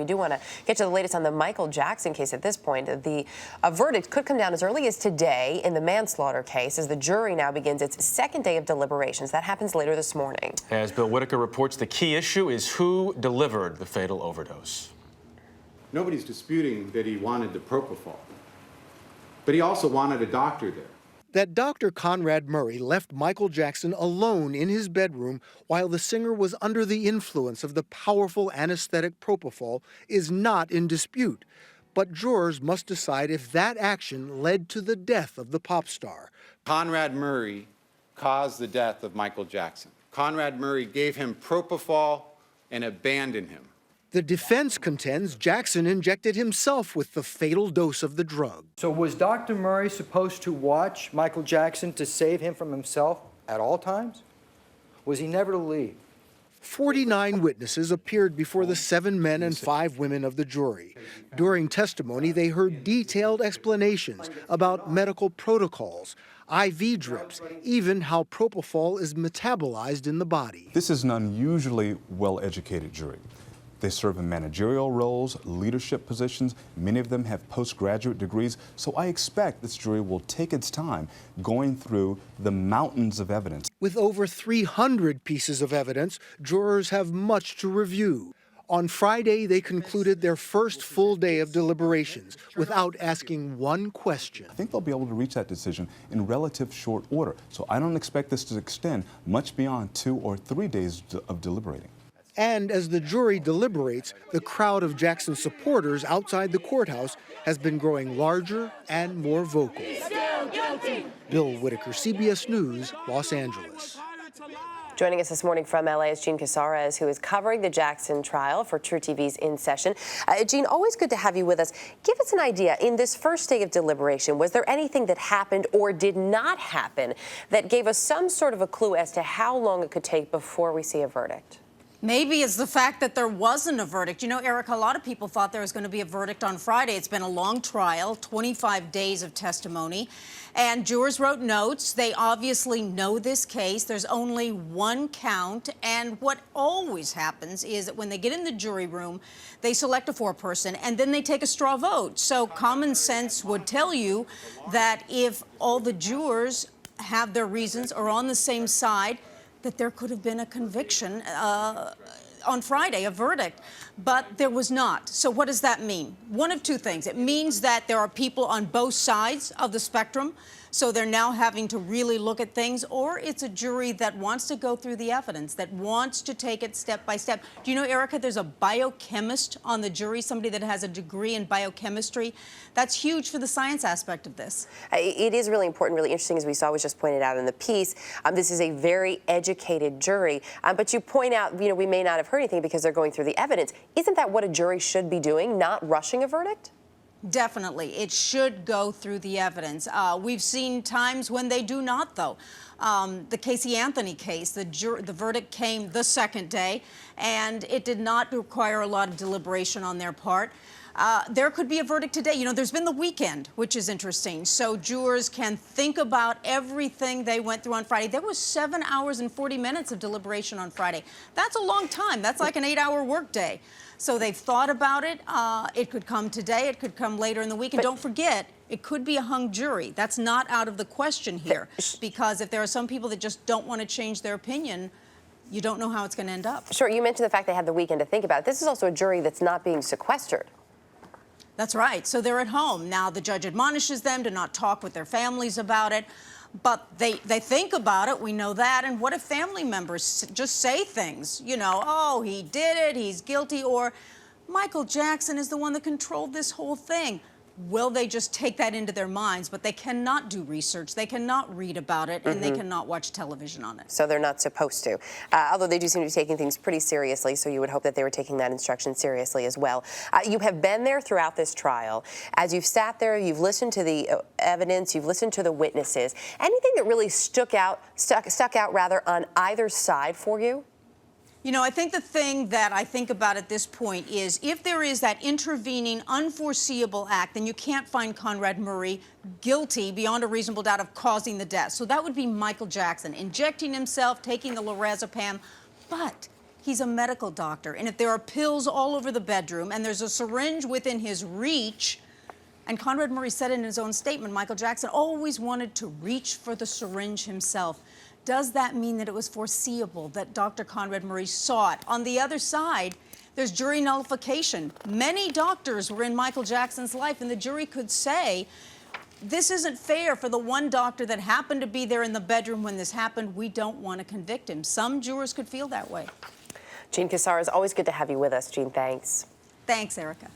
we do want to get to the latest on the Michael Jackson case at this point. A verdict could come down as early as today in the manslaughter case as the jury now begins its second day of deliberations. That happens later this morning. As Bill Whitaker reports, the key issue is who delivered the fatal overdose. Nobody's disputing that he wanted the propofol, but he also wanted a doctor there. That Dr. Conrad Murray left Michael Jackson alone in his bedroom while the singer was under the influence of the powerful anesthetic propofol is not in dispute. But jurors must decide if that action led to the death of the pop star. Conrad Murray caused the death of Michael Jackson. Conrad Murray gave him propofol and abandoned him. The defense contends Jackson injected himself with the fatal dose of the drug. So was Dr. Murray supposed to watch Michael Jackson to save him from himself at all times? Was he never to leave? 49 witnesses appeared before the 7 men and 5 women of the jury. During testimony, they heard detailed explanations about medical protocols, IV drips, even how propofol is metabolized in the body. This is an unusually well-educated jury. They serve in managerial roles, leadership positions. Many of them have postgraduate degrees. So I expect this jury will take its time going through the mountains of evidence. With over 300 pieces of evidence, jurors have much to review. On Friday, they concluded their first full day of deliberations without asking one question. I think they'll be able to reach that decision in relative short order. So I don't expect this to extend much beyond 2 or 3 days of deliberating. And as the jury deliberates, the crowd of Jackson supporters outside the courthouse has been growing larger and more vocal. Bill Whitaker, CBS News, Los Angeles. Joining us this morning from LA is Jean Casarez, who is covering the Jackson trial for True TV's In Session. Jean, always good to have you with us. Give us an idea, in this first day of deliberation, was there anything that happened or did not happen that gave us some sort of a clue as to how long it could take before we see a verdict? Maybe it's the fact that there wasn't a verdict. You know, Erica, a lot of people thought there was going to be a verdict on Friday. It's been a long trial, 25 days of testimony, and jurors wrote notes. They obviously know this case. There's only one count, and what always happens is that when they get in the jury room, they select a foreperson, and then they take a straw vote. So common sense would tell you that if all the jurors have their reasons or on the same side, that there could have been a conviction on Friday, a verdict, but there was not. So what does that mean? One of two things. It means that there are people on both sides of the spectrum, so they're now having to really look at things, or it's a jury that wants to go through the evidence, that wants to take it step by step. Do you know, Erica, there's a biochemist on the jury, somebody that has a degree in biochemistry. That's huge for the science aspect of this. It is really important, really interesting, as we saw was just pointed out in the piece. This is a very educated jury, but you point out, you know, we may not have heard anything because they're going through the evidence. Isn't that what a jury should be doing, not rushing a verdict? Definitely. It should go through the evidence. We've seen times when they do not, though. The Casey Anthony case, the verdict came the second day, and it did not require a lot of deliberation on their part. There could be a verdict today. You know, there's been the weekend, which is interesting. So jurors can think about everything they went through on Friday. There was 7 hours and 40 minutes of deliberation on Friday. That's a long time. That's like an 8-hour workday. So they've thought about it. It could come today. It could come later in the week. And don't forget, it could be a hung jury. That's not out of the question here. Because if there are some people that just don't want to change their opinion, you don't know how it's going to end up. Sure. You mentioned the fact they had the weekend to think about it. This is also a jury that's not being sequestered. That's right. So they're at home. Now the judge admonishes them to not talk with their families about it. But they think about it, we know that. And what if family members just say things, you know, oh, he did it, he's guilty, or Michael Jackson is the one that controlled this whole thing. Will they just take that into their minds? But they cannot do research, they cannot read about it, and they cannot watch television on it. So they're not supposed to. Although they do seem to be taking things pretty seriously, so you would hope that they were taking that instruction seriously as well. You have been there throughout this trial. As you've sat there, you've listened to the evidence, you've listened to the witnesses. Anything that really stuck out rather on either side for you? You know, I think the thing that I think about at this point is if there is that intervening, unforeseeable act, then you can't find Conrad Murray guilty beyond a reasonable doubt of causing the death. So that would be Michael Jackson, injecting himself, taking the lorazepam. But He's a medical doctor, and if there are pills all over the bedroom and there's a syringe within his reach, and Conrad Murray said in his own statement, Michael Jackson always wanted to reach for the syringe himself. Does that mean that it was foreseeable that Dr. Conrad Murray saw it? On the other side, there's jury nullification. Many doctors were in Michael Jackson's life, and the jury could say, this isn't fair for the one doctor that happened to be there in the bedroom when this happened. We don't want to convict him. Some jurors could feel that way. Jean Casarez, always good to have you with us. Jean, thanks. Thanks, Erica.